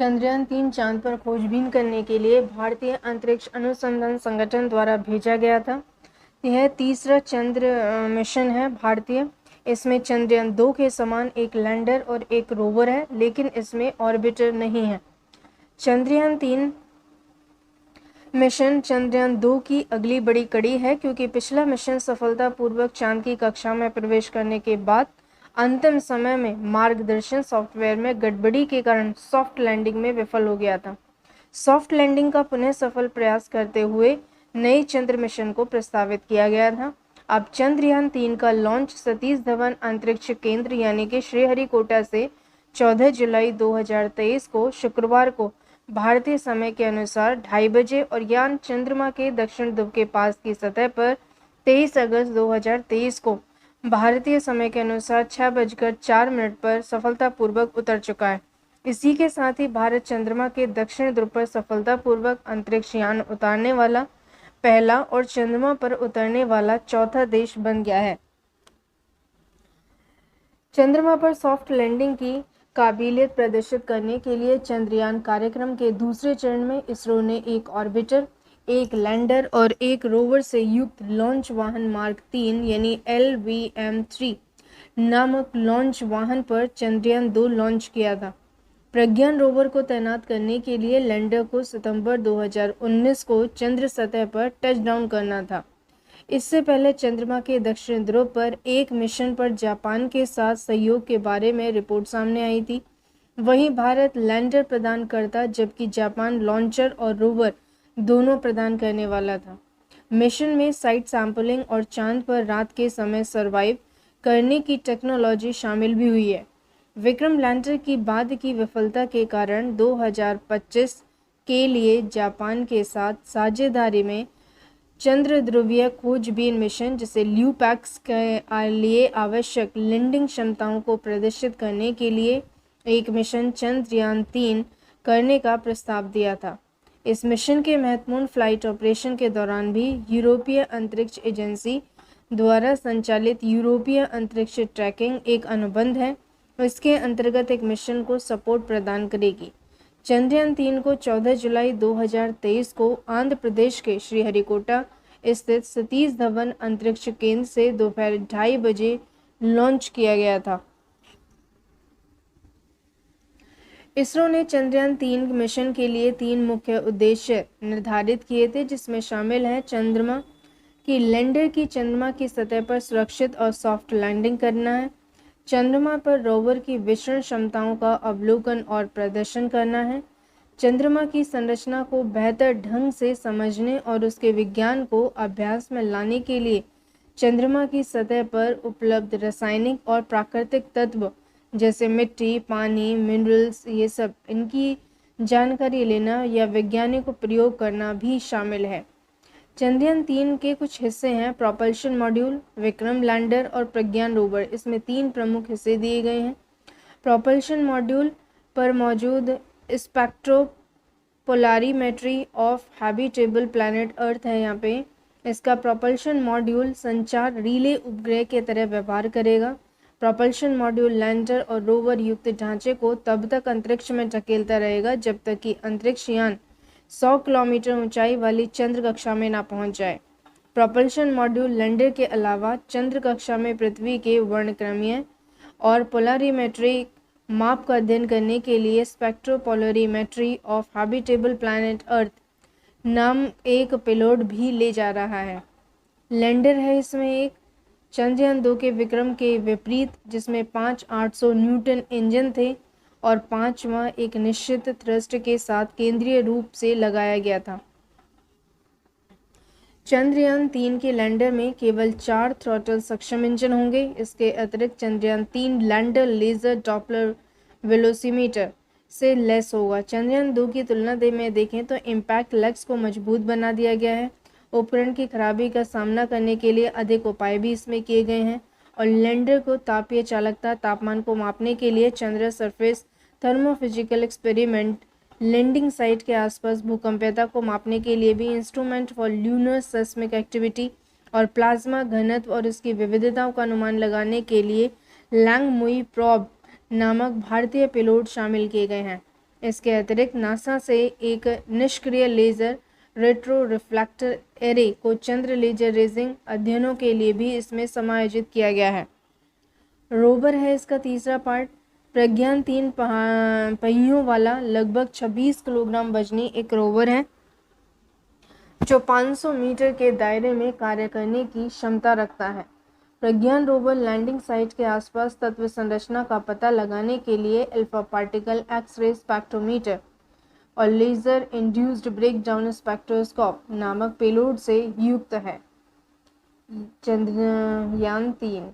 चंद्रयान-3 चांद पर खोजबीन करने के लिए भारतीय अंतरिक्ष अनुसंधान संगठन द्वारा भेजा गया था। यह तीसरा चंद्र मिशन है भारतीय। इसमें चंद्रयान-2 के समान एक लैंडर और एक रोवर है, लेकिन इसमें ऑर्बिटर नहीं है। चंद्रयान-3 मिशन चंद्रयान-2 की अगली बड़ी कड़ी है, क्योंकि पिछला मिशन सफलतापूर्वक चांद की कक्षा में प्रवेश करने के बाद अंतिम समय में मार्गदर्शन सॉफ्टवेयर में गड़बड़ी के कारण सॉफ्ट लैंडिंग में विफल हो गया था। सॉफ्ट लैंडिंग का पुनः सफल प्रयास करते हुए नए चंद्र मिशन को प्रस्तावित किया गया था। अब चंद्रयान-3 का लॉन्च सतीश धवन अंतरिक्ष केंद्र यानी कि श्रीहरिकोटा से 14 जुलाई 2023 को शुक्रवार को भारतीय समय के अनुसार 2:30 बजे और यान चंद्रमा के दक्षिण ध्रुव के पास की सतह पर 23 अगस्त 2023 को भारतीय समय के अनुसार 6:04 पर सफलतापूर्वक उतर चुका है। इसी के साथ ही भारत चंद्रमा के दक्षिण ध्रुव पर सफलतापूर्वक अंतरिक्ष यान उतारने वाला पहला और चंद्रमा पर उतरने वाला चौथा देश बन गया है। चंद्रमा पर सॉफ्ट लैंडिंग की काबिलियत प्रदर्शित करने के लिए चंद्रयान कार्यक्रम के दूसरे चरण में इसरो ने एक ऑर्बिटर, एक लैंडर और एक रोवर से युक्त लॉन्च वाहन मार्क 3 यानी LVM-3 नामक लॉन्च वाहन पर चंद्रयान-2 लॉन्च किया था। प्रज्ञान रोवर को तैनात करने के लिए लैंडर को सितंबर 2019 को चंद्र सतह पर टचडाउन करना था। इससे पहले चंद्रमा के दक्षिण ध्रुव पर एक मिशन पर जापान के साथ सहयोग के बारे में रिपोर्ट सामने आई थी। वहीं भारत लैंडर प्रदान करता, जबकि जापान लॉन्चर और रोवर दोनों प्रदान करने वाला था। मिशन में साइट सैंपलिंग और चांद पर रात के समय सरवाइव करने की टेक्नोलॉजी शामिल भी हुई है। विक्रम लैंडर की बाद की विफलता के कारण 2025 के लिए जापान के साथ साझेदारी में चंद्र ध्रुवीय खोजबीन मिशन, जिसे ल्यूपैक्स के लिए आवश्यक लैंडिंग क्षमताओं को प्रदर्शित करने के लिए एक मिशन चंद्रयान-3 करने का प्रस्ताव दिया था। इस मिशन के महत्वपूर्ण फ्लाइट ऑपरेशन के दौरान भी यूरोपीय अंतरिक्ष एजेंसी द्वारा संचालित यूरोपीय अंतरिक्ष ट्रैकिंग एक अनुबंध है। इसके अंतर्गत एक मिशन को सपोर्ट प्रदान करेगी। चंद्रयान-3 को 14 जुलाई 2023 को आंध्र प्रदेश के श्रीहरिकोटा स्थित सतीश धवन अंतरिक्ष केंद्र से दोपहर 2:30 बजे लॉन्च किया गया था। इसरो ने चंद्रयान-3 मिशन के लिए 3 मुख्य उद्देश्य निर्धारित किए थे, जिसमें शामिल है चंद्रमा की लैंडर की चंद्रमा की सतह पर सुरक्षित और सॉफ्ट लैंडिंग करना है, चंद्रमा पर रोवर की विचरण क्षमताओं का अवलोकन और प्रदर्शन करना है, चंद्रमा की संरचना को बेहतर ढंग से समझने और उसके विज्ञान को अभ्यास में लाने के लिए चंद्रमा की सतह पर उपलब्ध रासायनिक और प्राकृतिक तत्व जैसे मिट्टी, पानी, मिनरल्स, ये सब इनकी जानकारी लेना या वैज्ञानिक प्रयोग करना भी शामिल है। चंद्रयान-3 के कुछ हिस्से हैं प्रोपल्शन मॉड्यूल, विक्रम लैंडर और प्रज्ञान रोवर। इसमें 3 प्रमुख हिस्से दिए गए हैं। प्रोपल्शन मॉड्यूल पर मौजूद स्पेक्ट्रोपोलारीमेट्री ऑफ हैबिटेबल प्लैनेट अर्थ है। यहाँ पे इसका प्रोपल्शन मॉड्यूल संचार रिले उपग्रह के तरह व्यवहार करेगा। प्रोपल्शन मॉड्यूल लैंडर और रोवर युक्त ढांचे को तब तक अंतरिक्ष में धकेलता रहेगा जब तक कि अंतरिक्ष यान 100 किलोमीटर ऊंचाई वाली चंद्र कक्षा में ना पहुंच जाए। प्रोपल्शन मॉड्यूल लैंडर के अलावा चंद्र कक्षा में पृथ्वी के वर्णक्रमीय और पोलरीमेट्रिक माप का अध्ययन करने के लिए spectropolarimetry of habitable planet earth नाम एक पेलोड भी ले जा रहा है। लैंडर है इसमें एक चंद्रयान-2 के विक्रम के विपरीत, जिसमें 5,800 न्यूटन इंजन थे और 5वां एक निश्चित थ्रस्ट के साथ केंद्रीय रूप से लगाया गया था। चंद्रयान-3 के लैंडर में केवल 4 थ्रॉटल सक्षम इंजन होंगे। इसके अतिरिक्त Chandrayaan lander laser Doppler velocimeter से लैस होगा। चंद्रयान-2 की तुलना में देखें तो इम्पैक्ट लेग्स को मजबूत बना दिया गया है। उपकरण की खराबी का सामना करने के लिए अधिक उपाय भी इसमें किए गए हैं और लैंडर को तापीय चालकता तापमान को मापने के लिए Chandra surface thermophysical experiment, landing site के आसपास भूकंपीयता को मापने के लिए भी instrument for lunar seismic activity और प्लाज्मा घनत्व और इसकी विविधताओं का अनुमान लगाने के लिए लैंग मुई प्रोब नामक भारतीय पेलोड शामिल किए गए हैं। इसके अतिरिक्त नासा से एक निष्क्रिय लेजर रेट्रो रिफ्लेक्टर एरे को चंद्र लेजर रेजिंग अध्ययनों के लिए भी इसमें समायोजित किया गया है। रोवर है इसका तीसरा पार्ट। प्रज्ञान 3 पहियों वाला लगभग 26 किलोग्राम वजनी एक रोवर है जो 500 मीटर के दायरे में कार्य करने की क्षमता रखता है। प्रज्ञान रोवर लैंडिंग साइट के आसपास तत्व संरचना का पता लगाने के लिए अल्फा पार्टिकल एक्स-रे स्पेक्ट्रोमीटर और लेजर इंड्यूस्ड ब्रेकडाउन स्पेक्ट्रोस्कोप नामक पेलोड से युक्त है। चंद्रयान 3